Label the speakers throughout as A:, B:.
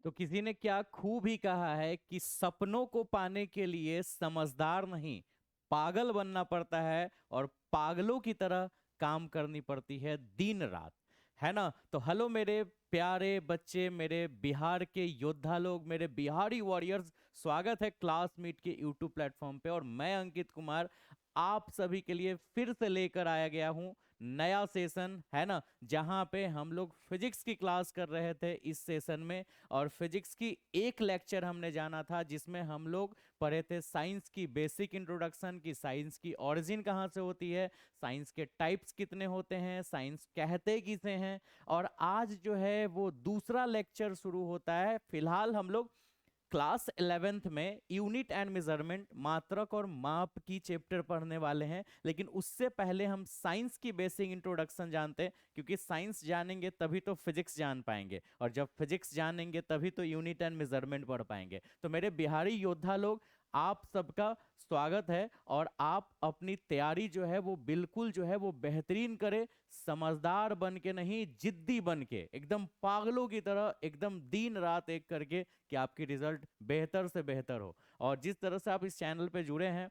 A: तो किसी ने क्या खूब ही कहा है कि सपनों को पाने के लिए समझदार नहीं, पागल बनना पड़ता है, और पागलों की तरह काम करनी पड़ती है दिन रात। है ना? तो हेलो मेरे प्यारे बच्चे, मेरे बिहार के योद्धा लोग, मेरे बिहारी वॉरियर्स, स्वागत है क्लासमीट के यूट्यूब प्लेटफॉर्म पे। और मैं अंकित कुमार आप सभी के लिए फिर से लेकर आया गया हूं नया सेशन, है ना, जहां पे हम लोग फिजिक्स की क्लास कर रहे थे इस सेशन में। और फिजिक्स की एक लेक्चर हमने जाना था जिसमें हम लोग पढ़े थे साइंस की बेसिक इंट्रोडक्शन, की साइंस की ओरिजिन कहाँ से होती है, साइंस के टाइप्स कितने होते हैं, साइंस कहते किसे हैं। और आज जो है वो दूसरा लेक्चर शुरू होता है। फिलहाल हम लोग क्लास 11th में यूनिट एंड मेजरमेंट, मात्रक और माप की चैप्टर पढ़ने वाले हैं। लेकिन उससे पहले हम साइंस की बेसिक इंट्रोडक्शन जानते हैं, क्योंकि साइंस जानेंगे तभी तो फिजिक्स जान पाएंगे, और जब फिजिक्स जानेंगे तभी तो यूनिट एंड मेजरमेंट पढ़ पाएंगे। तो मेरे बिहारी योद्धा लोग, आप सबका स्वागत है। और आप अपनी तैयारी जो है वो बिल्कुल जो है वो बेहतरीन करें, समझदार बन के नहीं, जिद्दी बन के, एकदम पागलों की तरह, एकदम दिन रात एक करके, कि आपकी रिजल्ट बेहतर से बेहतर हो। और जिस तरह से आप इस चैनल पे जुड़े हैं,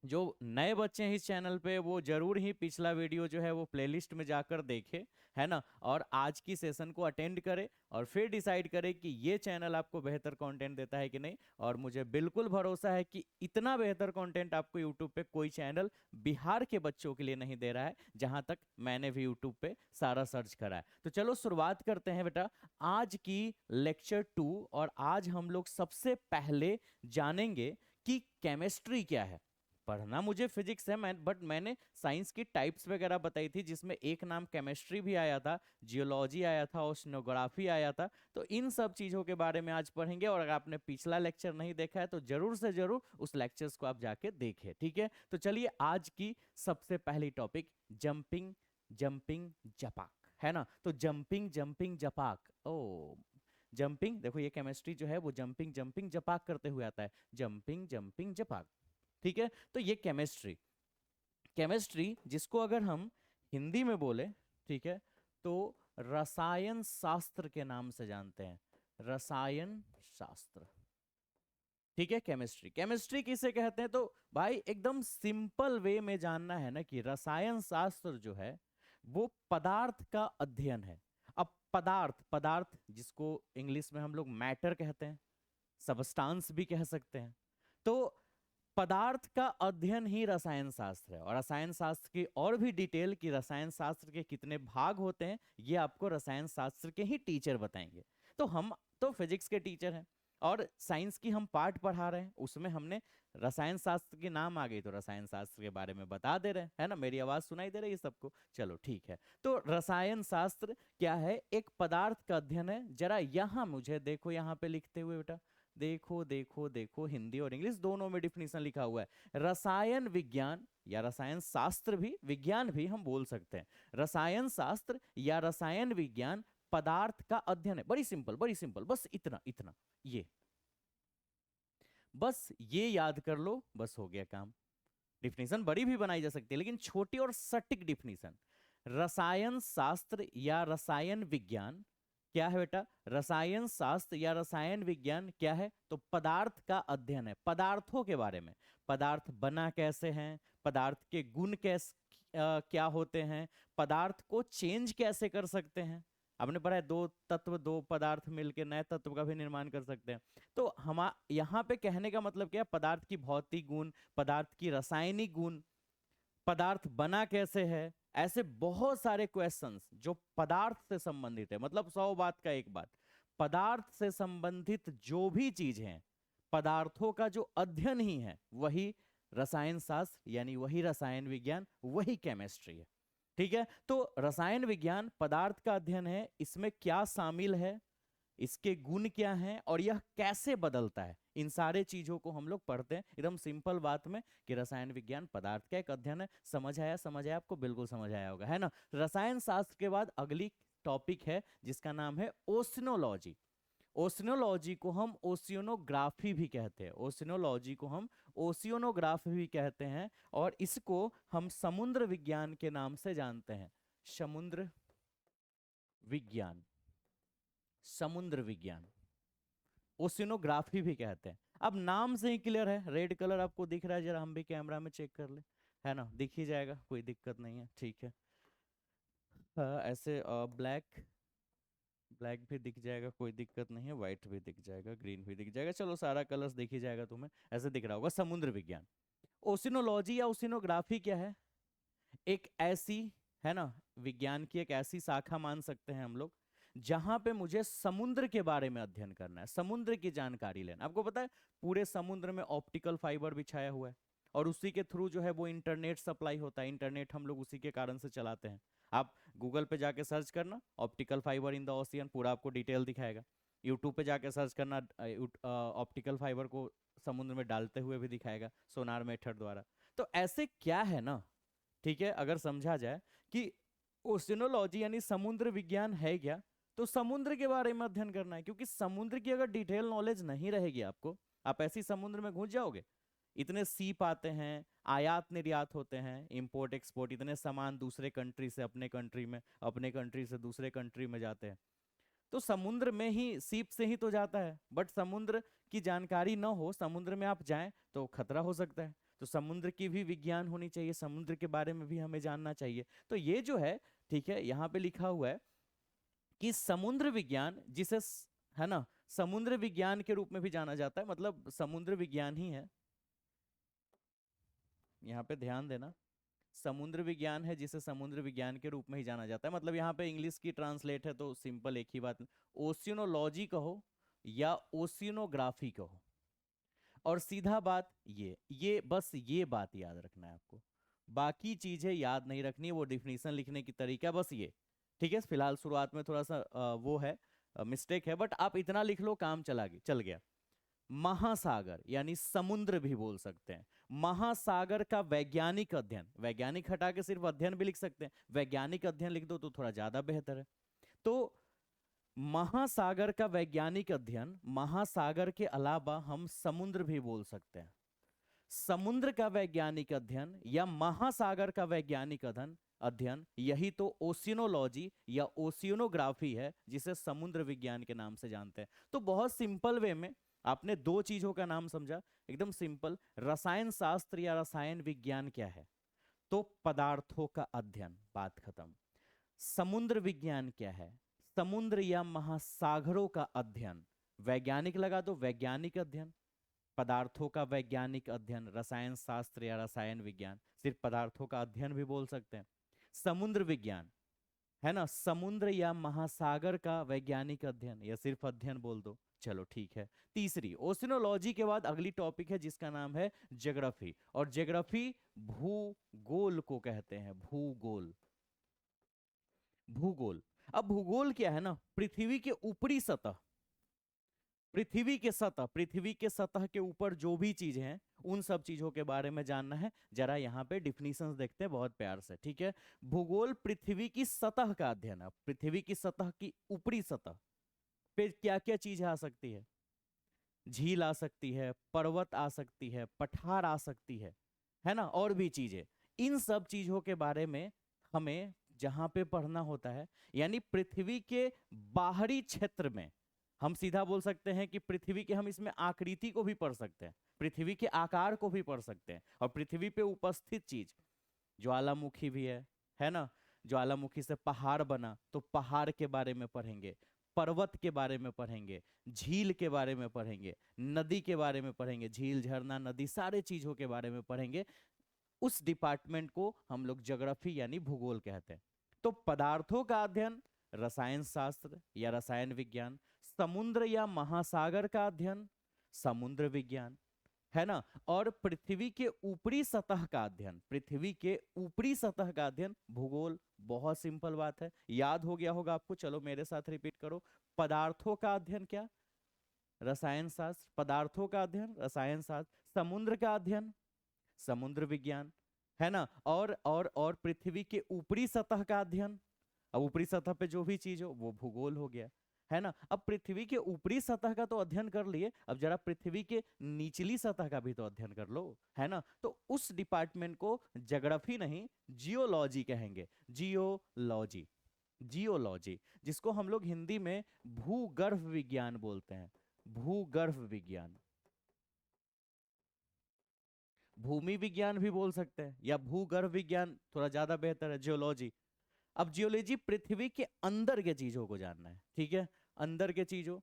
A: जो नए बच्चे हैं इस चैनल पे, वो जरूर ही पिछला वीडियो जो है वो प्लेलिस्ट में जाकर देखे, है ना, और आज की सेशन को अटेंड करें, और फिर डिसाइड करें कि ये चैनल आपको बेहतर कंटेंट देता है कि नहीं। और मुझे बिल्कुल भरोसा है कि इतना बेहतर कंटेंट आपको यूट्यूब पे कोई चैनल बिहार के बच्चों के लिए नहीं दे रहा है, जहां तक मैंने भी यूट्यूब पे सारा सर्च करा है। तो चलो शुरुआत करते हैं बेटा आज की लेक्चर 2। और आज हम लोग सबसे पहले जानेंगे कि केमिस्ट्री क्या है। पढ़ना मुझे फिजिक्स है, बट मैंने साइंस की टाइप्स वगैरह बताई थी, जिसमें एक नाम केमिस्ट्री भी आया था, जियोलॉजी आया था, ओशनोग्राफी आया था। तो इन सब चीज़ों के बारे में आज पढ़ेंगे। और अगर आपने पिछला लेक्चर नहीं देखा है तो जरूर से जरूर उस लेक्चर्स को आप जाके देखें, ठीक है? तो चलिए आज की सबसे पहली टॉपिक, जंपिंग जंपिंग जपाक, है ना। तो जंपिंग जंपिंग जपाक, ओ जंपिंग, देखो ये केमिस्ट्री जो है वो जंपिंग जंपिंग जपाक करते हुए आता है, जंपिंग जंपिंग जपाक। ठीक है, तो ये केमिस्ट्री, केमिस्ट्री जिसको अगर हम हिंदी में बोले, ठीक है, तो रसायन शास्त्र के नाम से जानते हैं, रसायन शास्त्र। ठीक है, केमिस्ट्री, केमिस्ट्री किसे कहते हैं? तो भाई एकदम सिंपल वे में जानना है ना कि रसायन शास्त्र जो है वो पदार्थ का अध्ययन है। अब पदार्थ, पदार्थ जिसको इंग्लिश में हम लोग मैटर कहते हैं, सबस्टांस भी कह सकते हैं। तो पदार्थ का अध्ययन ही रसायन शास्त्र है। और रसायन शास्त्र की और भी डिटेल, कि रसायन शास्त्र के कितने भाग होते हैं, ये आपको रसायन शास्त्र के ही टीचर बताएंगे। तो हम तो फिजिक्स के टीचर हैं, और साइंस की हम पार्ट पढ़ा रहे हैं, उसमें हमने रसायन शास्त्र के नाम आ गई तो रसायन शास्त्र के बारे में बता दे रहे हैं, है ना। मेरी आवाज सुनाई दे रही है सबको? चलो ठीक है। तो रसायन शास्त्र क्या है? एक पदार्थ का अध्ययन है। जरा यहां मुझे देखो, यहां पे लिखते हुए बेटा, देखो देखो देखो, हिंदी और इंग्लिश दोनों में डिफिनीशन लिखा हुआ है। रसायन विज्ञान या रसायन शास्त्र भी, विज्ञान भी हम बोल सकते हैं, रसायन शास्त्र या रसायन विज्ञान पदार्थ का अध्ययन है। बड़ी सिंपल, बड़ी सिंपल, बस इतना इतना, ये बस ये याद कर लो, बस हो गया काम। डिफिनीशन बड़ी भी बनाई जा सकती है, लेकिन छोटी और सटीक डिफिनीशन। रसायन शास्त्र या रसायन विज्ञान क्या है बेटा? रसायन शास्त्र या रसायन विज्ञान क्या है? तो पदार्थ का अध्ययन है, पदार्थों के बारे में। पदार्थ बना कैसे हैं, पदार्थ के गुण कैसे क्या होते हैं, पदार्थ को चेंज कैसे कर सकते हैं। आपने पढ़ा है दो तत्व, दो पदार्थ मिलकर नए तत्व का भी निर्माण कर सकते हैं। तो हम यहाँ पे कहने का मतलब क्या है? पदार्थ की भौतिक गुण, पदार्थ की रासायनिक गुण, पदार्थ बना कैसे है, ऐसे बहुत सारे क्वेश्चंस जो पदार्थ से संबंधित है। मतलब 100 बात का एक बात, पदार्थ से संबंधित जो भी चीज है, पदार्थों का जो अध्ययन ही है, वही रसायन शास्त्र, यानी वही रसायन विज्ञान, वही केमिस्ट्री है। ठीक है, तो रसायन विज्ञान पदार्थ का अध्ययन है। इसमें क्या शामिल है, इसके गुण क्या हैं, और यह कैसे बदलता है, इन सारे चीजों को हम लोग पढ़ते हैं एकदम सिंपल बात में, कि रसायन विज्ञान पदार्थ का एक अध्ययन है। समझ आया? समझ आया आपको? बिल्कुल समझ आया होगा, है ना। रसायन शास्त्र के बाद अगली टॉपिक है जिसका नाम है ओसिनोलॉजी। ओसिनोलॉजी को हम ओशियोनोग्राफी भी कहते हैं, ओसिनोलॉजी को हम ओशियोनोग्राफी भी कहते हैं, और इसको हम समुद्र विज्ञान के नाम से जानते हैं, समुद्र विज्ञान, समुद्र विज्ञान। ओशिनोग्राफी भी कहते हैं। अब नाम से ही क्लियर है, रेड कलर आपको दिख रहा है, जरा हम भी कैमरा में चेक कर ले, है ना, दिख ही जाएगा, कोई दिक्कत नहीं है, ठीक है। ऐसे ब्लैक, ब्लैक भी दिख जाएगा, कोई दिक्कत नहीं है, व्हाइट भी दिख जाएगा, ग्रीन भी दिख जाएगा, चलो सारा कलर्स दिख ही जाएगा तुम्हें, ऐसे दिख रहा होगा। समुद्र विज्ञान, ओशिनोलॉजी या ओशिनोग्राफी क्या है? एक ऐसी, है ना, विज्ञान की एक ऐसी शाखा मान सकते हैं हम लोग जहां पे मुझे समुद्र के बारे में अध्ययन करना है, समुद्र की जानकारी लेना। आपको पता है पूरे समुद्र में ऑप्टिकल फाइबर बिछाया हुआ है, और उसी के थ्रू जो है वो इंटरनेट सप्लाई होता है, इंटरनेट हम लोग उसी के कारण से चलाते हैं। आप गूगल पे जाके सर्च करना optical fibre in the ocean, पूरा आपको डिटेल दिखाएगा। यूट्यूब पे जाके सर्च करना ऑप्टिकल फाइबर को समुद्र में डालते हुए भी दिखाएगा सोनार मेथड द्वारा। तो ऐसे क्या है ना, ठीक है, अगर समझा जाए कि ओशिनोलॉजी यानी समुद्र विज्ञान है क्या, तो समुद्र के बारे में अध्ययन करना है, क्योंकि समुद्र की अगर डिटेल नॉलेज नहीं रहेगी आपको, आप ऐसी समुद्र में घुस जाओगे। इतने सीप आते हैं, आयात निर्यात होते हैं, इंपोर्ट एक्सपोर्ट, इतने सामान दूसरे कंट्री से अपने कंट्री में, अपने कंट्री से दूसरे कंट्री में जाते हैं, तो समुद्र में ही सीप से ही तो जाता है, बट समुद्र की जानकारी न हो, समुद्र में आप जाएं तो खतरा हो सकता है। तो समुद्र की भी विज्ञान होनी चाहिए, समुद्र के बारे में भी हमें जानना चाहिए। तो ये जो है, ठीक है, यहाँ पे लिखा हुआ है कि समुद्र विज्ञान, जिसे है ना समुद्र विज्ञान के रूप में भी जाना जाता है, मतलब समुद्र विज्ञान ही है, यहाँ पे ध्यान देना, समुद्र विज्ञान है जिसे समुद्र विज्ञान के रूप में ही जाना जाता है। मतलब यहाँ पे इंग्लिश की ट्रांसलेट है तो सिंपल एक ही बात, ओशिनोलॉजी कहो या ओशिनोग्राफी कहो, और सीधा बात ये बस ये बात याद रखना है आपको, बाकी चीजें याद नहीं रखनी, वो डिफिनीशन लिखने की तरीका बस ये, ठीक है। फिलहाल शुरुआत में थोड़ा सा वो है, मिस्टेक है, बट आप इतना लिख लो, काम चल गया। महासागर यानी समुद्र भी बोल सकते हैं, महासागर का वैज्ञानिक अध्ययन, वैज्ञानिक हटा के सिर्फ अध्ययन भी लिख सकते हैं, वैज्ञानिक अध्ययन लिख दो तो थोड़ा ज्यादा बेहतर है। तो महासागर का वैज्ञानिक अध्ययन, महासागर के अलावा हम समुद्र भी बोल सकते हैं, समुद्र का वैज्ञानिक अध्ययन या महासागर का वैज्ञानिक अध्ययन अध्ययन यही तो ओशिनोलॉजी या ओशिनोग्राफी है, जिसे समुद्र विज्ञान के नाम से जानते हैं। तो बहुत सिंपल वे में आपने दो चीजों का नाम समझा, एकदम सिंपल। रसायन शास्त्र या रसायन विज्ञान क्या है, तो पदार्थों का अध्ययन, बात खत्म। समुद्र विज्ञान क्या है, समुद्र या महासागरों का अध्ययन, वैज्ञानिक लगा दो, वैज्ञानिक अध्ययन। पदार्थों का वैज्ञानिक अध्ययन, रसायन शास्त्र या रसायन विज्ञान, सिर्फ पदार्थों का अध्ययन भी बोल सकते हैं। समुद्र विज्ञान, है ना, समुद्र या महासागर का वैज्ञानिक अध्ययन, या सिर्फ अध्ययन बोल दो, चलो ठीक है। तीसरी, ओशिनोलॉजी के बाद अगली टॉपिक है जिसका नाम है ज्योग्राफी, और ज्योग्राफी भूगोल को कहते हैं, भूगोल, भूगोल। अब भूगोल क्या है ना, पृथ्वी के ऊपरी सतह, पृथ्वी के सतह, पृथ्वी के सतह के ऊपर जो भी चीजें हैं उन सब चीजों के बारे में जानना है। जरा यहाँ पे डिफिनीशंस देखते हैं बहुत प्यार से, ठीक है। भूगोल पृथ्वी की सतह का अध्ययन है, पृथ्वी की सतह की ऊपरी सतह पे क्या क्या चीज आ सकती है, झील आ सकती है, पर्वत आ सकती है, पठार आ सकती है ना, और भी चीजें। इन सब चीजों के बारे में हमें जहां पे पढ़ना होता है, यानी पृथ्वी के बाहरी क्षेत्र में, हम सीधा बोल सकते हैं कि पृथ्वी के, हम इसमें आकृति को भी पढ़ सकते हैं, पृथ्वी के आकार को भी पढ़ सकते हैं, और पृथ्वी पे उपस्थित चीज, ज्वालामुखी भी है ना, ज्वालामुखी से पहाड़ बना तो पहाड़ के बारे में पढ़ेंगे, पर्वत के बारे में पढ़ेंगे, झील के बारे में पढ़ेंगे, नदी के बारे में पढ़ेंगे, झील झरना नदी सारे चीजों के बारे में पढ़ेंगे। उस डिपार्टमेंट को हम लोग ज्योग्राफी यानी भूगोल कहते हैं। तो पदार्थों का अध्ययन, रसायन शास्त्र या रसायन विज्ञान, समुद्र या महासागर का अध्ययन, समुद्र विज्ञान, है ना, और पृथ्वी के ऊपरी सतह का अध्ययन, पृथ्वी के ऊपरी सतह का अध्ययन, भूगोल। बहुत सिंपल बात है, याद हो गया होगा आपको, चलो मेरे साथ रिपीट करो। पदार्थों का अध्ययन क्या, रसायन शास्त्र, पदार्थों का अध्ययन रसायन शास्त्र, समुद्र का अध्ययन समुद्र विज्ञान, है ना, और पृथ्वी के ऊपरी सतह का अध्ययन, अब ऊपरी सतह पे जो भी चीज हो वो भूगोल हो गया, है ना। अब पृथ्वी के ऊपरी सतह का तो अध्ययन कर लिए, अब जरा पृथ्वी के निचली सतह का भी तो अध्ययन कर लो, है ना। तो उस डिपार्टमेंट को ज्योग्राफी नहीं जियोलॉजी कहेंगे, जियोलॉजी, जियोलॉजी, जिसको हम लोग हिंदी में भूगर्भ विज्ञान बोलते हैं, भूगर्भ विज्ञान, भूमि विज्ञान भी बोल सकते हैं, या भूगर्भ विज्ञान थोड़ा ज्यादा बेहतर है, जियोलॉजी। अब जियोलॉजी पृथ्वी के अंदर के चीजों को जानना है, ठीक है, अंदर के चीजों।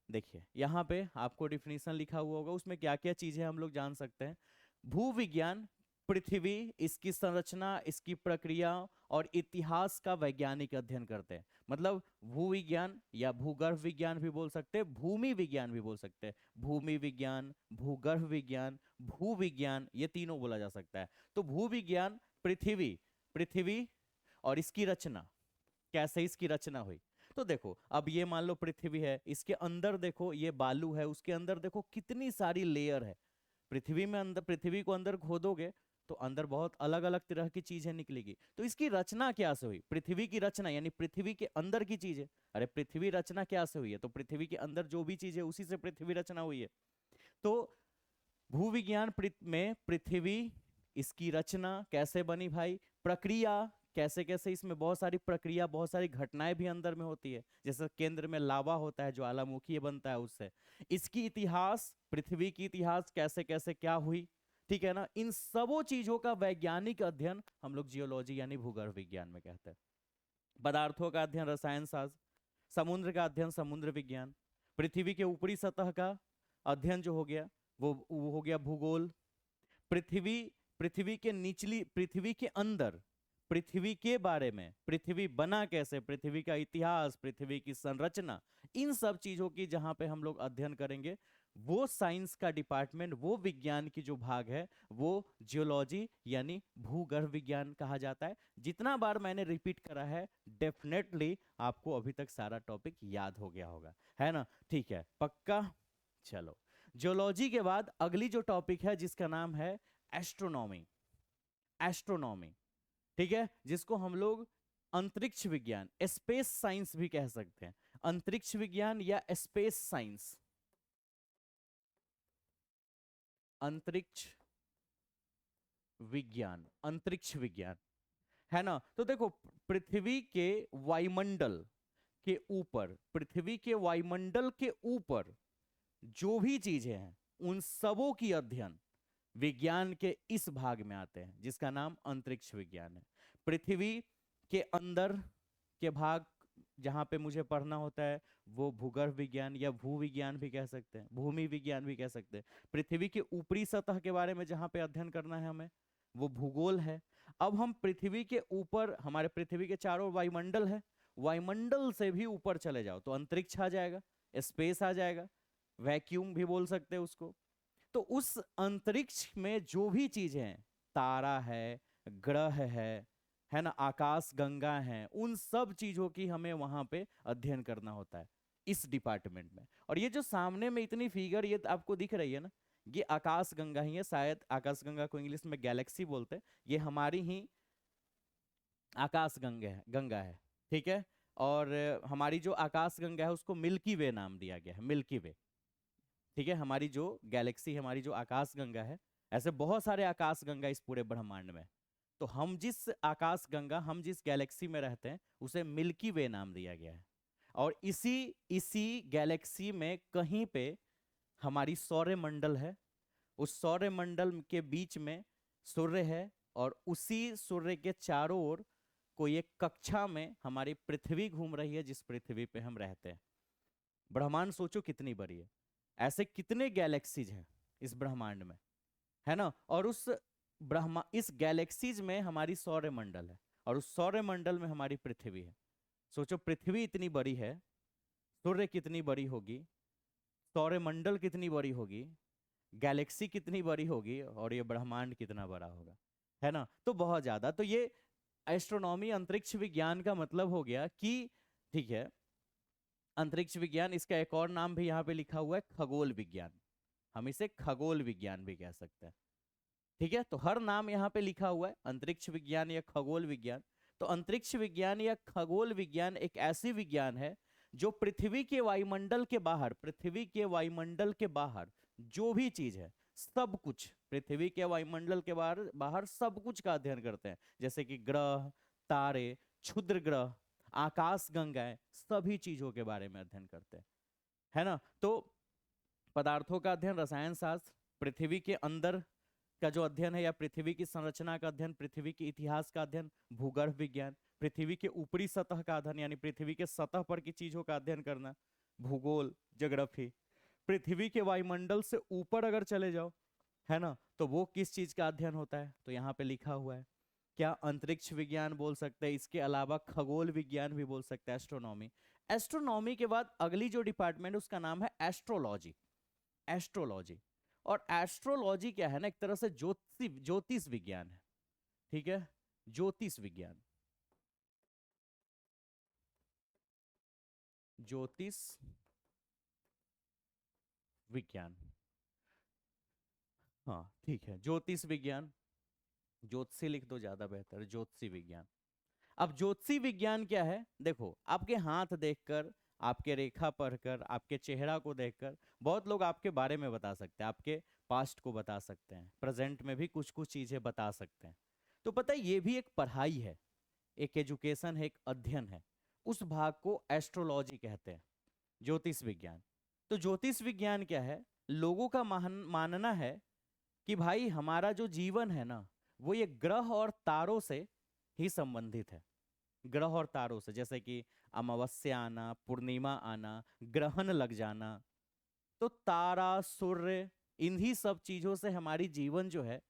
A: देखिए यहाँ पे आपको डिफिनीशन लिखा हुआ होगा, उसमें क्या क्या चीजें हम लोग जान सकते हैं। भूविज्ञान पृथ्वी, इसकी संरचना, इसकी प्रक्रिया और इतिहास का वैज्ञानिक अध्ययन करते हैं। मतलब भूविज्ञान या भूगर्भ विज्ञान भी बोल सकते हैं, भूमि विज्ञान भी बोल सकते हैं। भूमि विज्ञान, भूगर्भ विज्ञान, भूविज्ञान, ये तीनों बोला जा सकता है। तो भूविज्ञान पृथ्वी, पृथ्वी और इसकी रचना, कैसे इसकी रचना हुई। तो देखो अब ये मान लो पृथ्वी है, इसके अंदर देखो ये बालू है, उसके अंदर देखो कितनी सारी लेयर है। पृथ्वी में अंदर, पृथ्वी को अंदर खोदोगे तो अंदर बहुत अलग अलग तरह की चीजें निकलेगी। तो इसकी रचना क्या से हुई, पृथ्वी की रचना यानी पृथ्वी के अंदर की चीज है। अरे पृथ्वी रचना क्या से हुई है, तो पृथ्वी के अंदर जो भी चीज है उसी से पृथ्वी रचना हुई है। तो भूविज्ञान में पृथ्वी, इसकी रचना कैसे बनी भाई, प्रक्रिया कैसे कैसे, इसमें बहुत सारी प्रक्रिया, बहुत सारी घटनाएं भी अंदर में होती है, जैसे केंद्र में लावा होता है, ज्वालामुखी बनता है उससे। इसकी इतिहास, पृथ्वी की इतिहास कैसे कैसे क्या हुई, ठीक है ना। इन सबों चीजों का वैज्ञानिक अध्ययन हम लोग जियोलॉजी यानी भूगर्भ विज्ञान में कहते हैं। पदार्थों का अध्ययन रसायन शास्त्र, समुद्र का अध्ययन समुद्र विज्ञान, पृथ्वी के ऊपरी सतह का अध्ययन जो हो गया वो हो गया भूगोल। पृथ्वी, पृथ्वी के निचली, पृथ्वी के अंदर, पृथ्वी के बारे में, पृथ्वी बना कैसे, पृथ्वी का इतिहास, पृथ्वी की संरचना, इन सब चीजों की जहां पे हम लोग अध्ययन करेंगे, वो साइंस का डिपार्टमेंट, वो विज्ञान की जो भाग है वो जियोलॉजी यानी भूगर्भ विज्ञान कहा जाता है। जितना बार मैंने रिपीट करा है डेफिनेटली आपको अभी तक सारा टॉपिक याद हो गया होगा, है ना, ठीक है, पक्का। चलो जियोलॉजी के बाद अगली जो टॉपिक है जिसका नाम है एस्ट्रोनॉमी, एस्ट्रोनॉमी, ठीक है, जिसको हम लोग अंतरिक्ष विज्ञान, स्पेस साइंस भी कह सकते हैं। अंतरिक्ष विज्ञान या स्पेस साइंस, अंतरिक्ष विज्ञान, अंतरिक्ष विज्ञान, है ना। तो देखो पृथ्वी के वायुमंडल के ऊपर, पृथ्वी के वायुमंडल के ऊपर जो भी चीजें हैं उन सबों की अध्ययन विज्ञान के इस भाग में आते हैं जिसका नाम अंतरिक्ष विज्ञान है। पृथ्वी के अंदर के भाग जहां पे मुझे पढ़ना होता है वो भूगर्भ विज्ञान या भू विज्ञान भी कह सकते हैं, भूमि विज्ञान भी कह सकते हैं। पृथ्वी के ऊपरी सतह के बारे में जहां पे अध्ययन करना है हमें वो भूगोल है। अब हम पृथ्वी के ऊपर, हमारे पृथ्वी के चारों वायुमंडल है, वायुमंडल से भी ऊपर चले जाओ तो अंतरिक्ष आ जाएगा, स्पेस आ जाएगा, वैक्यूम भी बोल सकते हैं उसको। तो उस अंतरिक्ष में जो भी चीजें हैं, तारा है, ग्रह है ना, आकाश गंगा है, उन सब चीजों की हमें वहां पे अध्ययन करना होता है इस डिपार्टमेंट में। और ये जो सामने में इतनी फिगर ये आपको दिख रही है ना, ये आकाश गंगा ही है, शायद आकाश गंगा को इंग्लिश में गैलेक्सी बोलते हैं, ये हमारी ही आकाश गंगा है, गंगा है, ठीक है। और हमारी जो आकाश गंगा है उसको मिल्की वे नाम दिया गया है, मिल्की वे, ठीक है। हमारी जो गैलेक्सी, हमारी जो आकाश गंगा है, ऐसे बहुत सारे आकाश गंगा इस पूरे ब्रह्मांड में। तो हम जिस आकाश गंगा, हम जिस गैलेक्सी में रहते हैं उसे मिल्की वे नाम दिया गया है। और इसी इसी गैलेक्सी में कहीं पे हमारी सौर मंडल है, उस सौर मंडल के बीच में सूर्य है, और उसी सूर्य के चारों ओर कोई एक कक्षा में हमारी पृथ्वी घूम रही है जिस पृथ्वी पे हम रहते हैं। ब्रह्मांड सोचो कितनी बड़ी है, ऐसे कितने गैलेक्सीज हैं इस ब्रह्मांड में, है ना। और उस इस गैलेक्सीज में हमारी सौर मंडल है, और उस सौर मंडल में हमारी पृथ्वी है। सोचो पृथ्वी इतनी बड़ी है, सूर्य कितनी बड़ी होगी, सौर मंडल कितनी बड़ी होगी, गैलेक्सी कितनी बड़ी होगी, और ये ब्रह्मांड कितना बड़ा होगा, है ना। तो बहुत ज्यादा। तो ये एस्ट्रोनॉमी, अंतरिक्ष विज्ञान का मतलब हो गया कि, ठीक है, अंतरिक्ष विज्ञान, इसका एक और नाम भी यहाँ पे लिखा हुआ है खगोल विज्ञान, हम इसे खगोल विज्ञान भी कह सकते हैं, ठीक है। तो हर नाम यहाँ पे लिखा हुआ है, अंतरिक्ष विज्ञान या खगोल विज्ञान। तो अंतरिक्ष विज्ञान या खगोल विज्ञान एक ऐसी विज्ञान है जो पृथ्वी के वायुमंडल के बाहर, पृथ्वी के वायुमंडल के बाहर जो भी चीज है, सब कुछ पृथ्वी के वायुमंडल के बाहर, बाहर सब कुछ का अध्ययन करते हैं, जैसे कि ग्रह, तारे, क्षुद्र ग्रह, आकाश गंगाएं, सभी चीजों के बारे में अध्ययन करते हैं, है ना। तो पदार्थों का अध्ययन रसायन शास्त्र, पृथ्वी के अंदर का जो अध्ययन है या पृथ्वी की संरचना का अध्ययन, पृथ्वी के इतिहास का अध्ययन भूगर्भ विज्ञान, पृथ्वी के ऊपरी सतह का अध्ययन यानी पृथ्वी के सतह पर की चीजों का अध्ययन करना भूगोल ज्योग्राफी, पृथ्वी के वायुमंडल से ऊपर अगर चले जाओ है ना तो वो किस चीज का अध्ययन होता है, तो यहाँ पे लिखा हुआ है क्या अंतरिक्ष विज्ञान बोल सकते हैं, इसके अलावा खगोल विज्ञान भी बोल सकते हैं, एस्ट्रोनॉमी। एस्ट्रोनॉमी के बाद अगली जो डिपार्टमेंट उसका नाम है एस्ट्रोलॉजी। एस्ट्रोलॉजी और एस्ट्रोलॉजी क्या है ना, एक तरह से ज्योतिष विज्ञान है, ठीक है, ज्योतिष विज्ञान, ज्योतिष विज्ञान, हाँ ठीक है, ज्योतिष विज्ञान, ज्योतिषी लिख दो ज्यादा बेहतर है, ज्योतिषी विज्ञान। अब ज्योतिषी विज्ञान क्या है, देखो आपके हाथ देखकर, आपके रेखा पढ़कर, आपके चेहरा को देखकर बहुत लोग आपके बारे में बता सकते हैं, आपके पास्ट को बता सकते हैं, प्रेजेंट में भी कुछ कुछ चीजें बता सकते हैं। तो पता है ये भी एक पढ़ाई है, एक एजुकेशन है, एक अध्ययन है, उस भाग को एस्ट्रोलॉजी कहते हैं, ज्योतिष विज्ञान। तो ज्योतिष विज्ञान क्या है, लोगों का मानना है कि भाई हमारा जो जीवन है ना वो ये ग्रह और तारों से ही संबंधित है, ग्रह और तारों से, जैसे कि अमावस्या आना, पूर्णिमा आना, ग्रहण लग जाना, तो तारा सूर्य इन्हीं सब चीजों से हमारी जीवन जो है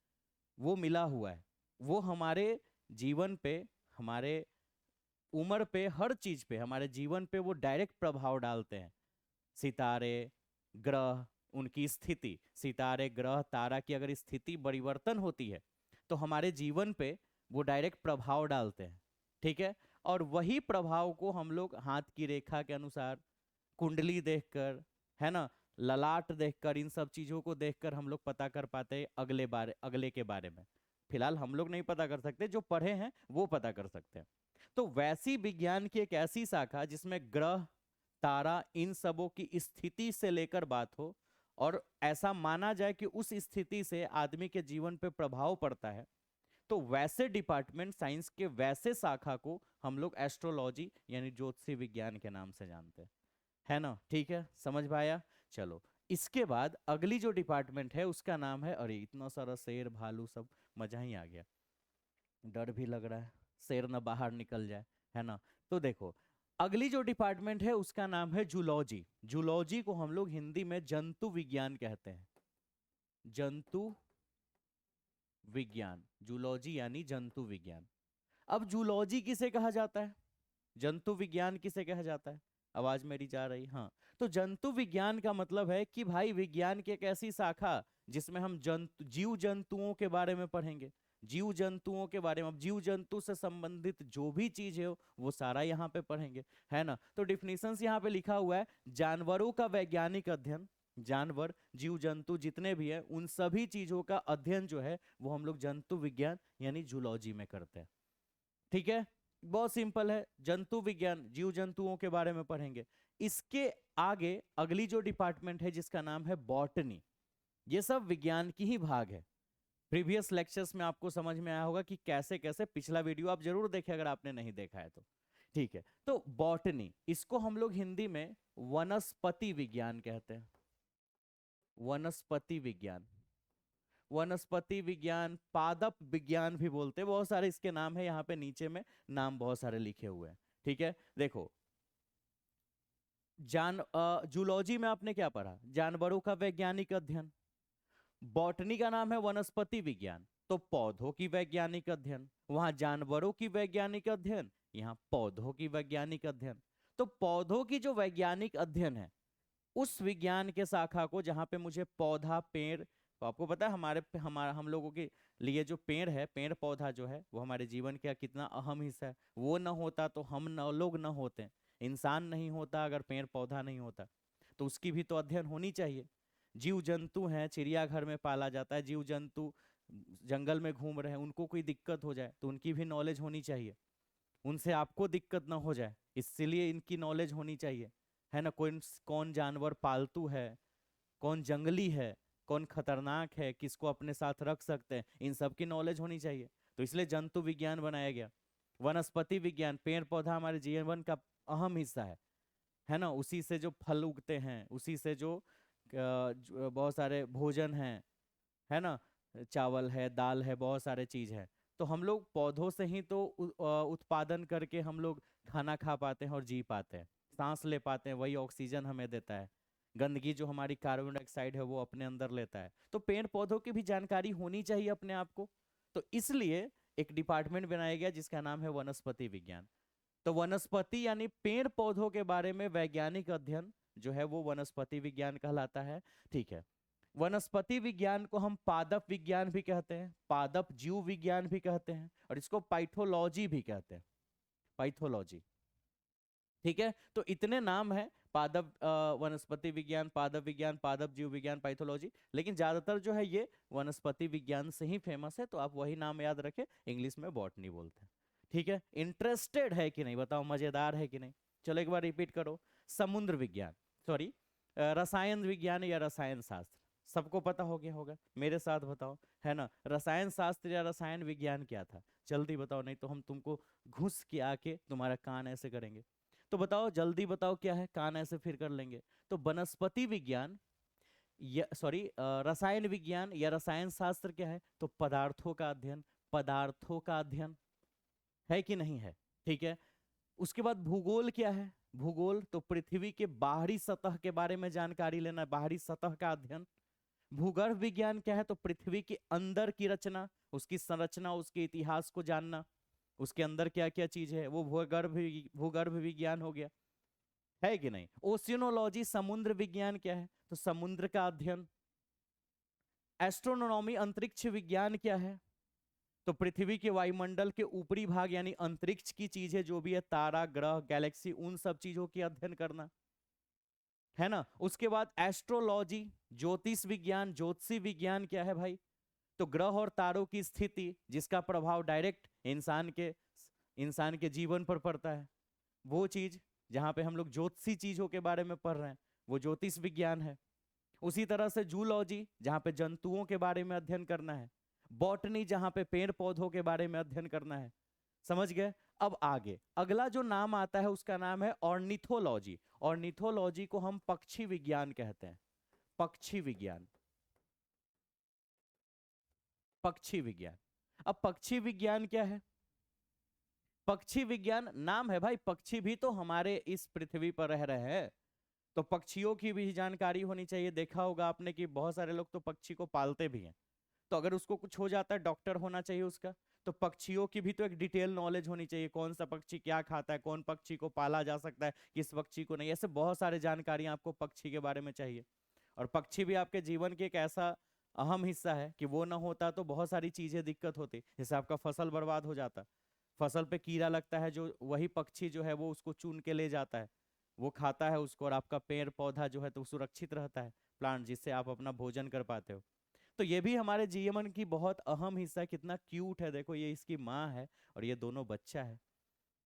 A: वो मिला हुआ है, वो हमारे जीवन पे, हमारे उम्र पे, हर चीज पे, हमारे जीवन पे वो डायरेक्ट प्रभाव डालते हैं। सितारे, ग्रह, उनकी स्थिति, सितारे ग्रह तारा की अगर स्थिति परिवर्तन होती है तो हमारे जीवन पे वो डायरेक्ट प्रभाव डालते हैं, ठीक है। और वही प्रभाव को हम लोग हाथ की रेखा के अनुसार, कुंडली देखकर, है ना, ललाट देखकर, इन सब चीजों को देखकर हम लोग पता कर पाते हैं अगले के बारे में। फिलहाल हम लोग नहीं पता कर सकते, जो पढ़े हैं वो पता कर सकते हैं। तो वैसी विज्ञान की एक ऐसी शाखा जिसमें ग्रह, तारा, इन सबों की स्थिति से लेकर बात हो और ऐसा माना जाए कि उस स्थिति से आदमी के जीवन पे प्रभाव पड़ता है, तो वैसे डिपार्टमेंट साइंस के वैसे शाखा को हम लोग एस्ट्रोलॉजी यानी ज्योतिषी विज्ञान के नाम से जानते हैं, है ना, ठीक है, समझ में आया। चलो इसके बाद अगली जो डिपार्टमेंट है उसका नाम है, अरे इतना सारा शेर भालू सब, मजा ही आ गया, डर भी लग रहा है शेर ना बाहर निकल जाए, है ना। तो देखो अगली जो डिपार्टमेंट है उसका नाम है जूलॉजी। जूलॉजी को हम लोग हिंदी में जंतु विज्ञान कहते हैं, जंतु विज्ञान, जूलॉजी यानी जंतु विज्ञान। अब जूलॉजी किसे कहा जाता है, जंतु विज्ञान किसे कहा जाता है, आवाज मेरी जा रही, हाँ। तो जंतु विज्ञान का मतलब है कि भाई विज्ञान की एक ऐसी शाखा जिसमें हम जीव जंतुओं के बारे में पढ़ेंगे, जीव जंतुओं के बारे में, अब जीव जंतु से संबंधित जो भी चीज है वो सारा यहाँ पे पढ़ेंगे, है ना। तो डिफिनीशंस यहाँ पे लिखा हुआ है, जानवरों का वैज्ञानिक अध्ययन, जानवर जीव जंतु जितने भी है उन सभी चीजों का अध्ययन जो है वो हम लोग जंतु विज्ञान यानी जूलॉजी में करते हैं, ठीक है। बहुत सिंपल है, जंतु विज्ञान, जीव जंतुओं के बारे में पढ़ेंगे। इसके आगे अगली जो डिपार्टमेंट है जिसका नाम है बॉटनी, ये सब विज्ञान की ही भाग है। प्रीवियस लेक्चर्स में आपको समझ में आया होगा कि कैसे कैसे, पिछला वीडियो आप जरूर देखें अगर आपने नहीं देखा है तो, ठीक है। तो बॉटनी, इसको हम लोग हिंदी में वनस्पति विज्ञान कहते हैं, वनस्पति विज्ञान, वनस्पति विज्ञान, पादप विज्ञान भी बोलते हैं, बहुत सारे इसके नाम है, यहाँ पे नीचे में नाम बहुत सारे लिखे हुए हैं, ठीक है। देखो जूलॉजी में आपने क्या पढ़ा, जानवरों का वैज्ञानिक अध्ययन, बॉटनी का नाम है वनस्पति विज्ञान, तो पौधों की वैज्ञानिक अध्ययन, वहां जानवरों की वैज्ञानिक अध्ययन, यहाँ पौधों की वैज्ञानिक अध्ययन। तो पौधों की जो वैज्ञानिक अध्ययन है उस विज्ञान के शाखा को, जहां पे मुझे पौधा, पेड़, तो आपको पता है हमारा हम लोगों के लिए जो पेड़ है, पेड़ पौधा जो है वो हमारे जीवन का कितना अहम हिस्सा है, वो ना होता तो हम न लोग न होते, इंसान नहीं होता अगर पेड़ पौधा नहीं होता, तो उसकी भी तो अध्ययन होनी चाहिए। जीव जंतु हैं, चिड़ियाघर में पाला जाता है, जीव जंतु जंगल में घूम रहे हैं, उनको कोई दिक्कत हो जाए तो उनकी भी नॉलेज होनी चाहिए, उनसे आपको दिक्कत ना हो जाए इसलिए इनकी नॉलेज होनी चाहिए, है ना। कौन जानवर पालतू है, कौन जंगली है, कौन खतरनाक है, किसको अपने साथ रख सकते हैं, इन सब की नॉलेज होनी चाहिए, तो इसलिए जंतु विज्ञान बनाया गया। वनस्पति विज्ञान, पेड़ पौधा हमारे जीवन का अहम हिस्सा है ना, उसी से जो फल उगते हैं, उसी से जो बहुत सारे भोजन हैं, है ना, चावल है, दाल है, बहुत सारे चीज है। तो हम लोग पौधों से ही तो उत्पादन करके हम लोग खाना खा पाते हैं और जी पाते हैं, सांस ले पाते हैं, वही ऑक्सीजन हमें देता है। गंदगी जो हमारी कार्बन डाइऑक्साइड है वो अपने अंदर लेता है। तो पेड़ पौधों की भी जानकारी होनी चाहिए अपने आप को। तो इसलिए एक डिपार्टमेंट बनाया गया जिसका नाम है वनस्पति विज्ञान। तो वनस्पति यानी पेड़ पौधों के बारे में वैज्ञानिक अध्ययन जो है वो वनस्पति विज्ञान कहलाता है। ठीक है। वनस्पति विज्ञान को हम पादप विज्ञान भी कहते हैं, पादप जीव विज्ञान भी कहते हैं, और इसको पाइथोलॉजी भी कहते हैं, पाइथोलॉजी। ठीक है। तो इतने नाम है, पादप वनस्पति विज्ञान, पादप विज्ञान, पादप जीव विज्ञान, पाइथोलॉजी, लेकिन ज्यादातर जो है ये वनस्पति विज्ञान से ही फेमस है। तो आप वही नाम याद रखें, इंग्लिश में बॉटनी बोलते हैं। ठीक है। इंटरेस्टेड है कि नहीं बताओ, मजेदार है कि नहीं? चलो एक बार रिपीट करो। समुद्र विज्ञान, सॉरी, रसायन विज्ञान या रसायन शास्त्र, सबको पता हो गया होगा, मेरे साथ बताओ, है ना। रसायन शास्त्र या रसायन विज्ञान क्या था? जल्दी बताओ, नहीं तो हम तुमको घुस के आके तुम्हारा कान ऐसे करेंगे। तो बताओ, जल्दी बताओ क्या है, कान ऐसे फिर कर लेंगे। तो वनस्पति विज्ञान या सॉरी रसायन विज्ञान या रसायन शास्त्र क्या है? तो पदार्थों का अध्ययन, पदार्थों का अध्ययन, है कि नहीं है? ठीक है। उसके बाद भूगोल क्या है? भूगोल तो पृथ्वी के बाहरी सतह के बारे में जानकारी लेना, बाहरी सतह का अध्ययन। भूगर्भ विज्ञान क्या है? तो पृथ्वी के अंदर की रचना, उसकी संरचना, उसके इतिहास को जानना, उसके अंदर क्या क्या चीज है, वो भूगर्भ विज्ञान हो गया, है कि नहीं। ओशियनोलॉजी, समुद्र विज्ञान क्या है? तो समुद्र का अध्ययन। एस्ट्रोनॉमी, अंतरिक्ष विज्ञान क्या है? तो पृथ्वी के वायुमंडल के ऊपरी भाग यानी अंतरिक्ष की चीजें जो भी है, तारा, ग्रह, गैलेक्सी, उन सब चीजों की अध्ययन करना, है ना। उसके बाद एस्ट्रोलॉजी, ज्योतिष विज्ञान, ज्योतिषी विज्ञान क्या है भाई? तो ग्रह और तारों की स्थिति जिसका प्रभाव डायरेक्ट इंसान के जीवन पर पड़ता है, वो चीज जहां पे हम लोग ज्योतिषी चीजों के बारे में पढ़ रहे हैं, वो ज्योतिष विज्ञान है। उसी तरह से जूलॉजी, जहां पे जंतुओं के बारे में अध्ययन करना है। बॉटनी, जहां पे पेड़ पौधों के बारे में अध्ययन करना है। समझ गए? अब आगे अगला जो नाम आता है उसका नाम है ऑर्निथोलॉजी। ऑर्निथोलॉजी को हम पक्षी विज्ञान कहते हैं, पक्षी विज्ञान, पक्षी विज्ञान। अब पक्षी विज्ञान क्या है? पक्षी विज्ञान नाम है भाई, पक्षी भी तो हमारे इस पृथ्वी पर रह रहे हैं, तो पक्षियों की भी जानकारी होनी चाहिए। देखा होगा आपने कि बहुत सारे लोग तो पक्षी को पालते भी हैं, तो अगर उसको कुछ हो जाता है डॉक्टर होना चाहिए उसका। तो पक्षियों की भी तो एक डिटेल नॉलेज होनी चाहिए, कौन सा पक्षी क्या खाता है, कौन पक्षी को पाला जा सकता है, किस पक्षी को नहीं, ऐसे बहुत सारे जानकारी आपको पक्षी के बारे में चाहिए। और पक्षी भी आपके जीवन के एक ऐसा अहम हिस्सा है कि वो ना होता तो बहुत सारी चीजें दिक्कत होती, जैसे आपका फसल बर्बाद हो जाता, फसल पे कीड़ा लगता है, जो वही पक्षी जो है वो उसको चुन के ले जाता है, वो खाता है उसको, और आपका पेड़ पौधा जो है तो सुरक्षित रहता है, प्लांट, जिससे आप अपना भोजन कर पाते हो। तो ये भी हमारे जीवन की बहुत अहम हिस्सा है। कितना क्यूट है, देखो ये इसकी माँ है और ये दोनों बच्चा है,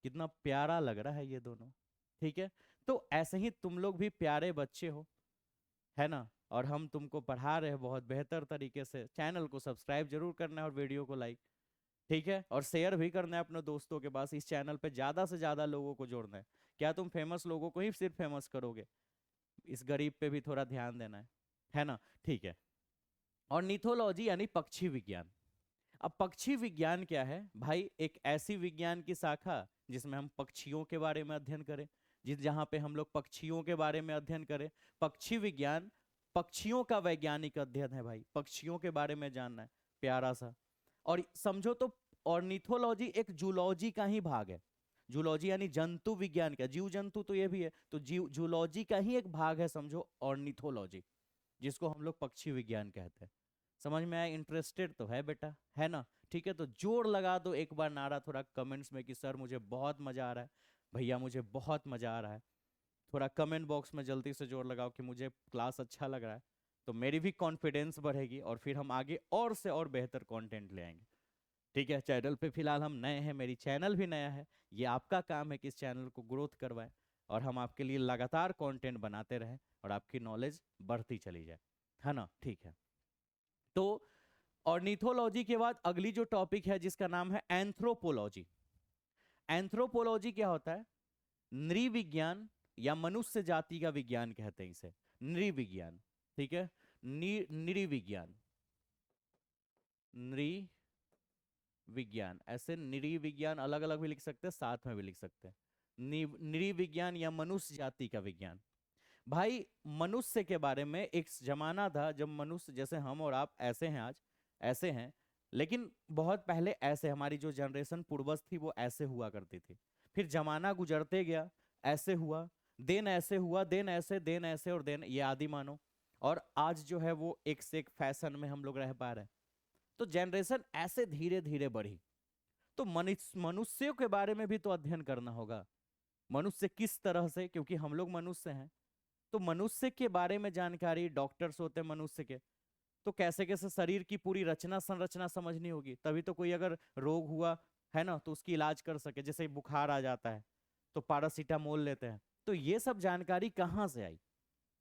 A: कितना प्यारा लग रहा है ये दोनों। ठीक है। तो ऐसे ही तुम लोग भी प्यारे बच्चे हो, है ना, और हम तुमको पढ़ा रहे हैं बहुत बेहतर तरीके से। चैनल को सब्सक्राइब जरूर करना है और वीडियो को लाइक, ठीक है, और शेयर भी करना है अपने दोस्तों के पास। इस चैनल पे ज्यादा से ज्यादा लोगों को जोड़ना है। क्या तुम फेमस लोगों को ही सिर्फ फेमस करोगे? इस गरीब पे भी थोड़ा ध्यान देना है ना। ठीक है। और निथोलॉजी यानी पक्षी विज्ञान। अब पक्षी विज्ञान क्या है भाई? एक ऐसी विज्ञान की शाखा जिसमें हम पक्षियों के बारे में अध्ययन करें, जहां पे हम लोग पक्षियों के बारे में अध्ययन करें। पक्षी विज्ञान पक्षियों का वैज्ञानिक अध्ययन है भाई, पक्षियों के बारे में जानना है, प्यारा सा। और समझो तो ऑर्निथोलॉजी एक जूलॉजी का ही भाग है। जूलॉजी यानी जंतु विज्ञान का, जीव जंतु तो ये भी है, तो जीव जूलॉजी का ही एक भाग है समझो ऑर्निथोलॉजी, जिसको हम लोग पक्षी विज्ञान कहते हैं। समझ में आया? इंटरेस्टेड तो है बेटा, है ना। ठीक है, तो जोर लगा दो एक बार नारा थोड़ा कमेंट्स में कि सर मुझे बहुत मजा आ रहा है, भैया मुझे बहुत मजा आ रहा है। थोड़ा कमेंट बॉक्स में जल्दी से जोर लगाओ कि मुझे क्लास अच्छा लग रहा है, तो मेरी भी कॉन्फिडेंस बढ़ेगी और फिर हम आगे और से और बेहतर कंटेंट ले आएंगे। ठीक है। चैनल पे फिलहाल हम नए हैं, मेरी चैनल भी नया है, ये आपका काम है कि इस चैनल को ग्रोथ करवाएं और हम आपके लिए लगातार कंटेंट बनाते रहें और आपकी नॉलेज बढ़ती चली जाए, है ना। ठीक है। तो ऑर्निथोलॉजी के बाद अगली जो टॉपिक है जिसका नाम है एंथ्रोपोलॉजी। एंथ्रोपोलॉजी क्या होता है? नृविज्ञान या मनुष्य जाति का विज्ञान कहते हैं इसे, नृविज्ञान। ठीक है। नृविज्ञान, नृविज्ञान, ऐसे नृविज्ञान अलग अलग भी लिख सकते हैं, साथ में भी लिख सकते हैं। नृविज्ञान या मनुष्य जाति का विज्ञान। भाई मनुष्य के बारे में एक जमाना था जब मनुष्य जैसे हम और आप ऐसे हैं आज, ऐसे हैं, लेकिन बहुत पहले ऐसे हमारी जो जनरेशन पूर्वज थी वो ऐसे हुआ करती थी। फिर जमाना गुजरते गया, ऐसे हुआ, देन ऐसे हुआ, देन ऐसे और देन ये आदि मानो, और आज जो है वो एक से एक फैशन में हम लोग रह पा रहे हैं। तो जनरेशन ऐसे धीरे धीरे बढ़ी। तो मनुष्यों के बारे में भी तो अध्ययन करना होगा। मनुष्य किस तरह से, क्योंकि हम लोग मनुष्य हैं, तो मनुष्य के बारे में जानकारी, डॉक्टर्स होते हैं मनुष्य के, तो कैसे कैसे शरीर की पूरी रचना संरचना समझनी होगी, तभी तो कोई अगर रोग हुआ है ना तो उसकी इलाज कर सके। जैसे बुखार आ जाता है तो पैरासीटामोल लेते हैं, तो ये सब जानकारी कहाँ से आई?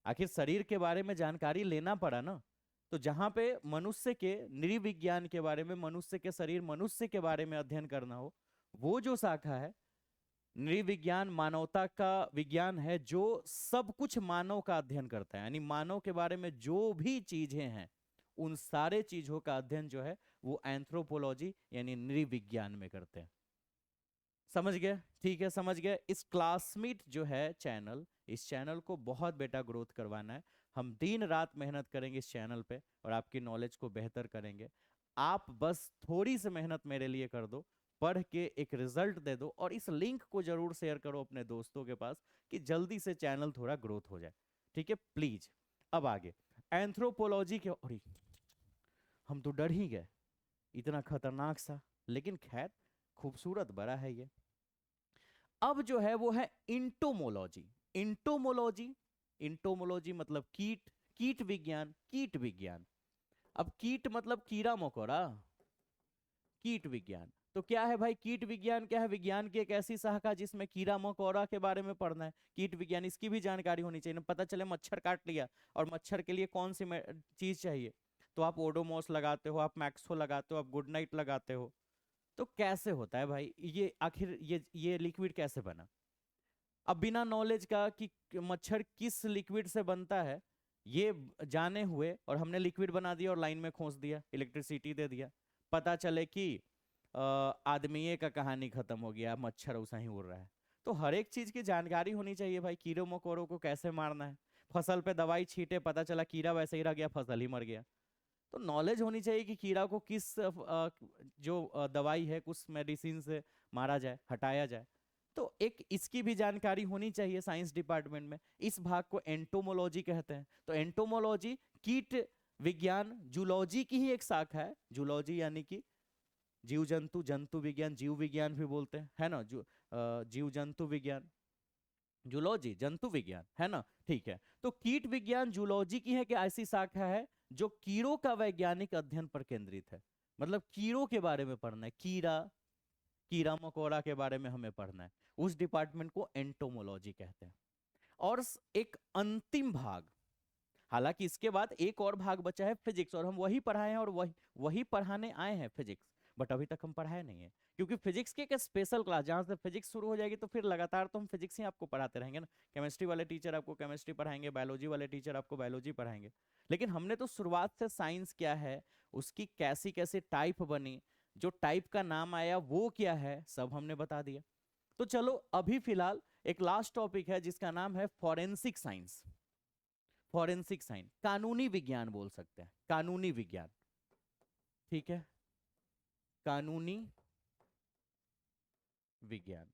A: आखिर शरीर के बारे में जानकारी लेना पड़ा ना। तो जहां पे मनुष्य के नृविज्ञान के बारे में, मनुष्य के शरीर, मनुष्य के बारे में अध्ययन करना हो, वो जो शाखा है नृविज्ञान, मानवता का विज्ञान है जो सब कुछ मानव का अध्ययन करता है। यानी मानव के बारे में जो भी चीजें हैं उन सारे चीजों का अध्ययन जो है वो एंथ्रोपोलॉजी यानी नृविज्ञान में करते हैं। समझ गए? ठीक है, समझ गए। इस क्लासमेट जो है चैनल, इस चैनल को बहुत बेटा ग्रोथ करवाना है। हम दिन रात मेहनत करेंगे इस चैनल पे और आपकी नॉलेज को बेहतर करेंगे। आप बस थोड़ी सी मेहनत मेरे लिए कर दो, पढ़ के एक रिजल्ट दे दो, और इस लिंक को जरूर शेयर करो अपने दोस्तों के पास कि जल्दी से चैनल थोड़ा ग्रोथ हो जाए। ठीक है, प्लीज। अब आगे एंथ्रोपोलॉजी के, और हम तो डर ही गए, इतना खतरनाक सा, लेकिन खैर खूबसूरत बड़ा है ये। अब जो है वो है इंटोमोलॉजी। इंटोमोलॉजी, इंटोमोलॉजी मतलब कीट, कीट विज्ञान, कीट विज्ञान। अब कीट मतलब कीड़ा मकोड़ा, कीट विज्ञान। तो क्या है भाई कीट विज्ञान? क्या है? विज्ञान की एक ऐसी शाखा जिसमें कीड़ा मकोड़ा के बारे में पढ़ना है। कीट विज्ञान, इसकी भी जानकारी होनी चाहिए ना। पता चले मच्छर काट लिया और मच्छर के लिए कौन सी चीज चाहिए, तो आप ओडोमॉस लगाते हो, आप मैक्सो लगाते हो, आप गुड नाइट लगाते हो। तो कैसे होता है भाई ये, आखिर ये लिक्विड कैसे बना? अब बिना नॉलेज का कि मच्छर किस लिक्विड से बनता है ये जाने हुए, और हमने लिक्विड बना दिया और लाइन में खोस दिया, इलेक्ट्रिसिटी दे दिया, पता चले कि आदमी का कहानी खत्म हो गया, मच्छर उसा ही उड़ रहा है। तो हर एक चीज की जानकारी होनी चाहिए भाई, कीड़ों मकोड़ों को कैसे मारना है। फसल पे दवाई छींटे, पता चला कीड़ा वैसे ही रह गया, फसल ही मर गया। तो नॉलेज होनी चाहिए कि कीड़ा को किस जो दवाई है, कुछ मेडिसिन से मारा जाए, हटाया जाए। तो एक इसकी भी जानकारी होनी चाहिए साइंस डिपार्टमेंट में। इस भाग को एंटोमोलॉजी कहते हैं। तो एंटोमोलॉजी कीट विज्ञान, जूलॉजी की ही एक शाखा है। जूलॉजी यानी कि जीव जंतु, जंतु विज्ञान, जीव विज्ञान भी बोलते हैं, है ना। जीव जंतु विज्ञान, जूलॉजी जंतु विज्ञान, है ना। ठीक है, तो कीट विज्ञान जूलॉजी की है कि ऐसी शाखा है जो कीड़ों का वैज्ञानिक अध्ययन पर केंद्रित है। मतलब कीड़ों के बारे में पढ़ना है, कीड़ा, कीड़ा मकोड़ा के बारे में हमें पढ़ना है। उस डिपार्टमेंट को एंटोमोलॉजी कहते हैं। और एक अंतिम भाग, हालांकि इसके बाद एक और भाग बचा है फिजिक्स, और हम वही पढ़ाए हैं और वही वही पढ़ाने आए हैं फिजिक्स, बट अभी तक हम पढ़ाए नहीं है, क्योंकि फिजिक्स की एक स्पेशल क्लास, जहां से फिजिक्स शुरू हो जाएगी तो फिर लगातार तो हम फिजिक्स ही आपको पढ़ाते रहेंगे ना। केमिस्ट्री वाले टीचर आपको केमिस्ट्री पढ़ाएंगे, बायोलॉजी वाले टीचर आपको बायोलॉजी पढ़ाएंगे। लेकिन हमने तो शुरुआत से साइंस क्या है, उसकी कैसी कैसी टाइप बनी, जो टाइप का नाम आया वो क्या है, सब हमने बता दिया। तो चलो अभी फिलहाल एक लास्ट टॉपिक है जिसका नाम है फॉरेंसिक साइंस। फॉरेंसिक साइंस कानूनी विज्ञान बोल सकते हैं, कानूनी विज्ञान। ठीक है, कानूनी विज्ञान।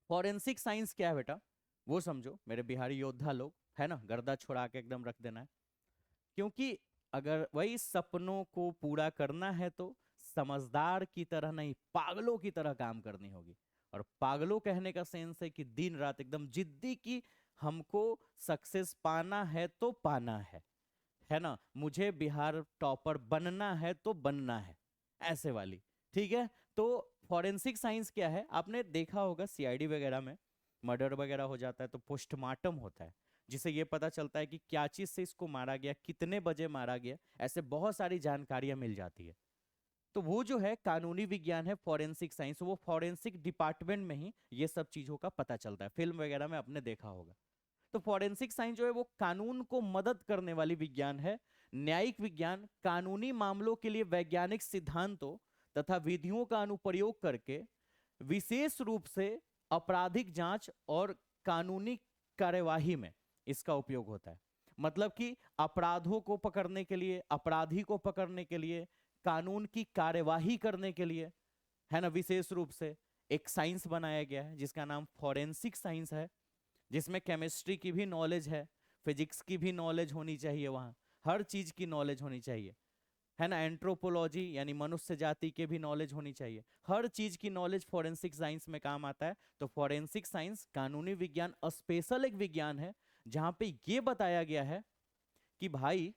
A: फॉरेंसिक साइंस क्या है बेटा, वो समझो मेरे बिहारी योद्धा लोग, है ना, गर्दा छोड़ा के एकदम रख देना है। क्योंकि अगर वही सपनों को पूरा करना है तो समझदार की तरह नहीं, पागलों की तरह काम करनी होगी। और पागलों कहने का सेंस है कि दिन रात एकदम जिद्दी की, हमको सक्सेस पाना है तो पाना है ना, मुझे बिहार टॉपर बनना है तो बनना है, ऐसे वाली। ठीक है, तो फॉरेंसिक साइंस क्या है, आपने देखा होगा सीआईडी वगैरह में मर्डर वगैरह हो जाता है तो पोस्टमार्टम होता है, जिसे ये पता चलता है कि क्या चीज से इसको मारा गया, कितने बजे मारा गया, ऐसे बहुत सारी जानकारियां मिल जाती है। तो वो जो है कानूनी विज्ञान है, फॉरेंसिक साइंस, वो फॉरेंसिक डिपार्टमेंट में ही ये सब चीजों का पता चलता है, फिल्म वगैरह में आपने देखा होगा। तो फॉरेंसिक साइंस जो है वो कानून को मदद करने वाली विज्ञान है। न्यायिक विज्ञान कानूनी मामलों के लिए वैज्ञानिक सिद्धांतों तथा विधियों का अनुप्रयोग करके विशेष रूप से आपराधिक जांच और कानूनी कार्यवाही में इसका उपयोग होता है। मतलब कि अपराधों को पकड़ने के लिए, अपराधी को पकड़ने के लिए, कानून की कार्यवाही करने के लिए, है ना, विशेष रूप से एक साइंस बनाया गया है जिसका नाम फॉरेंसिक साइंस है, जिसमें केमिस्ट्री की भी नॉलेज है, फिजिक्स की भी नॉलेज होनी चाहिए, वहां हर चीज की नॉलेज होनी चाहिए, है ना, एंथ्रोपोलॉजी यानी मनुष्य जाति के भी नॉलेज होनी चाहिए, हर चीज की नॉलेज फॉरेंसिक साइंस में काम आता है। तो फॉरेंसिक साइंस कानूनी विज्ञान स्पेशल एक विज्ञान है जहां पे ये बताया गया है कि भाई,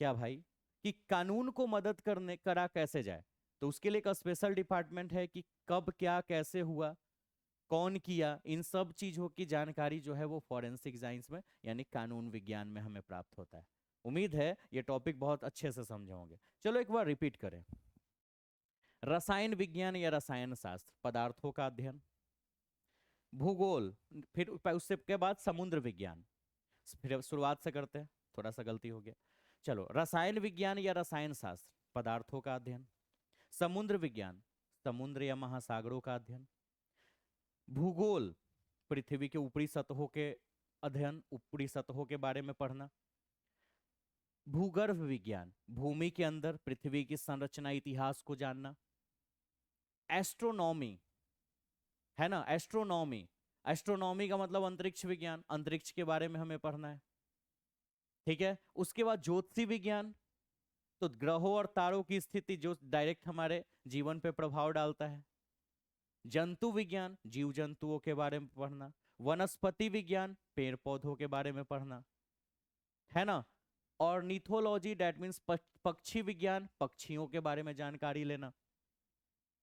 A: क्या भाई, कि कानून को मदद करने करा कैसे जाए। तो उसके लिए एक स्पेशल डिपार्टमेंट है कि कब क्या कैसे हुआ, कौन किया, इन सब चीजों की जानकारी जो है वो फॉरेंसिक साइंस में यानी कानून विज्ञान में हमें प्राप्त होता है। उम्मीद है ये टॉपिक बहुत अच्छे से समझे होंगे। चलो एक बार रिपीट करें। रसायन विज्ञान या रसायन शास्त्र, पदार्थों का अध्ययन। भूगोल, फिर उससे के बाद समुद्र विज्ञान। फिर शुरुआत से करते हैं, थोड़ा सा गलती हो गया। चलो, रसायन विज्ञान या रसायन शास्त्र, पदार्थों का अध्ययन। समुद्र विज्ञान, समुद्र या महासागरों का अध्ययन। भूगोल, पृथ्वी के ऊपरी सतहों के अध्ययन, ऊपरी सतहों के बारे में पढ़ना। भूगर्भ विज्ञान, भूमि के अंदर पृथ्वी की संरचना, इतिहास को जानना। एस्ट्रोनॉमी, है ना, एस्ट्रोनॉमी, एस्ट्रोनॉमी का मतलब अंतरिक्ष विज्ञान, अंतरिक्ष के बारे में हमें पढ़ना है, ठीक है। उसके बाद ज्योतिषी विज्ञान, तो ग्रहों और तारों की स्थिति जो डायरेक्ट हमारे जीवन पे प्रभाव डालता है। जंतु विज्ञान, जीव जंतुओं के बारे में पढ़ना। वनस्पति विज्ञान, पेड़ पौधों के बारे में पढ़ना, है ना। ऑर्निथोलॉजी, डेट मीन्स पक्षी विज्ञान, पक्षियों के बारे में जानकारी लेना,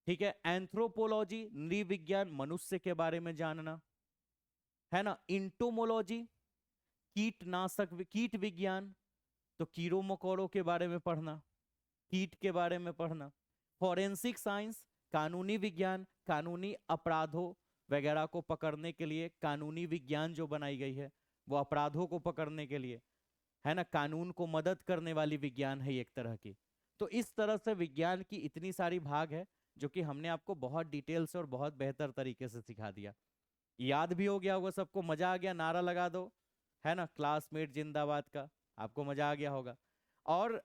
A: ठीक है। एंथ्रोपोलॉजी, नृविज्ञान, मनुष्य के बारे में जानना, है ना। इंटोमोलॉजी, कीटनाशक, कीट विज्ञान, तो कीड़ों मकोड़ों के बारे में पढ़ना, कीट के बारे में पढ़ना। फॉरेंसिक साइंस, कानूनी विज्ञान, कानूनी अपराधों वगैरह को पकड़ने के लिए कानूनी विज्ञान जो बनाई गई है वो अपराधों को पकड़ने के लिए, है ना, कानून को मदद करने वाली विज्ञान है एक तरह की। तो इस तरह से विज्ञान की इतनी सारी भाग है जो कि हमने आपको बहुत डिटेल से और बहुत बेहतर तरीके से सिखा दिया। याद भी हो गया होगा सबको, मजा आ गया, नारा लगा दो, है ना, क्लासमेट जिंदाबाद का, आपको मजा आ गया होगा। और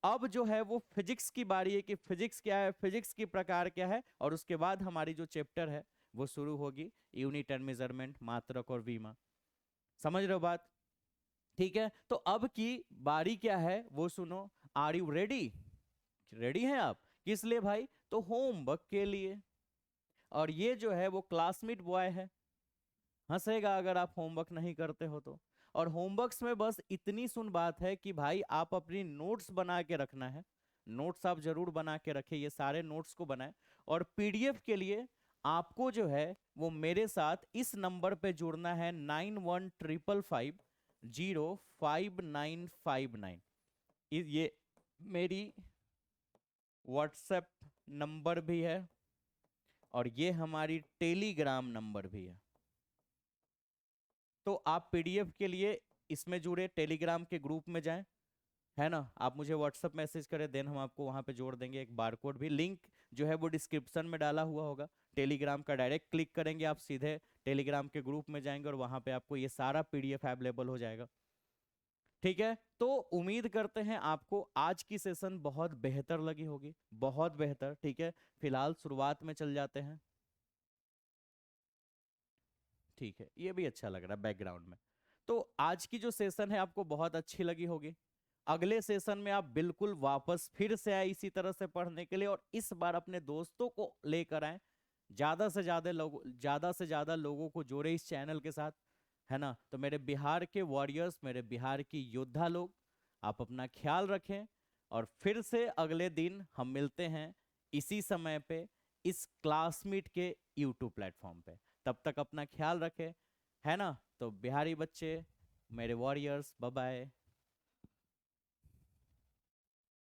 A: अब जो है वो फिजिक्स की बारी है कि फिजिक्स क्या है, फिजिक्स की प्रकार क्या है, और उसके बाद हमारी जो चैप्टर है वो शुरू होगी, यूनिट एंड मेजरमेंट, मात्रक और विमा। समझ रहे हो बात, ठीक है। तो अब की बारी क्या है वो सुनो। Are you ready? रेडी हैं आप? किस लिए भाई? तो होमवर्क के लिए। और ये जो है वो क्लासमेट बॉय है, हंसेगा अगर आप होमवर्क नहीं करते हो तो। और होमवर्क्स में बस इतनी सुन बात है कि भाई आप अपनी नोट्स बना के रखना है, नोट्स आप जरूर बना के रखें, ये सारे नोट्स को बनाएं। और पीडीएफ के लिए आपको जो है वो मेरे साथ इस नंबर पे जुड़ना है, 9155505959। ये मेरी व्हाट्सएप नंबर भी है और ये हमारी टेलीग्राम नंबर भी है। तो आप पीडीएफ के लिए इसमें जुड़े, टेलीग्राम के ग्रुप में जाएं, है ना, आप मुझे व्हाट्सएप मैसेज करें, देन हम आपको वहां पे जोड़ देंगे। एक बारकोड भी, लिंक जो है वो डिस्क्रिप्शन में डाला हुआ होगा टेलीग्राम का, डायरेक्ट क्लिक करेंगे आप सीधे टेलीग्राम के ग्रुप में जाएंगे और वहां पे आपको ये सारा पीडीएफ अवेलेबल हो जाएगा, ठीक है। तो उम्मीद करते हैं आपको आज की सेशन बहुत बेहतर लगी होगी, बहुत बेहतर, ठीक है। फिलहाल शुरुआत में चल जाते हैं, ठीक है, ये भी अच्छा लग रहा है बैकग्राउंड में। तो आज की जो सेशन है आपको बहुत अच्छी लगी होगी। अगले सेशन में आप बिल्कुल वापस फिर से आए इसी तरह से पढ़ने के लिए, और इस बार अपने दोस्तों को लेकर आए, ज्यादा से ज्यादा लोगों को जोड़े इस चैनल के साथ, है ना। तो मेरे बिहार के वॉरियर्स, मेरे बिहार की योद्धा लोग, आप अपना ख्याल रखें, और फिर से अगले दिन हम मिलते हैं इसी समय पे इस क्लासमीट के यूट्यूब प्लेटफॉर्म पे। तब तक अपना ख्याल रखें, है ना। तो बिहारी बच्चे, मेरे वॉरियर्स, बाय बाय।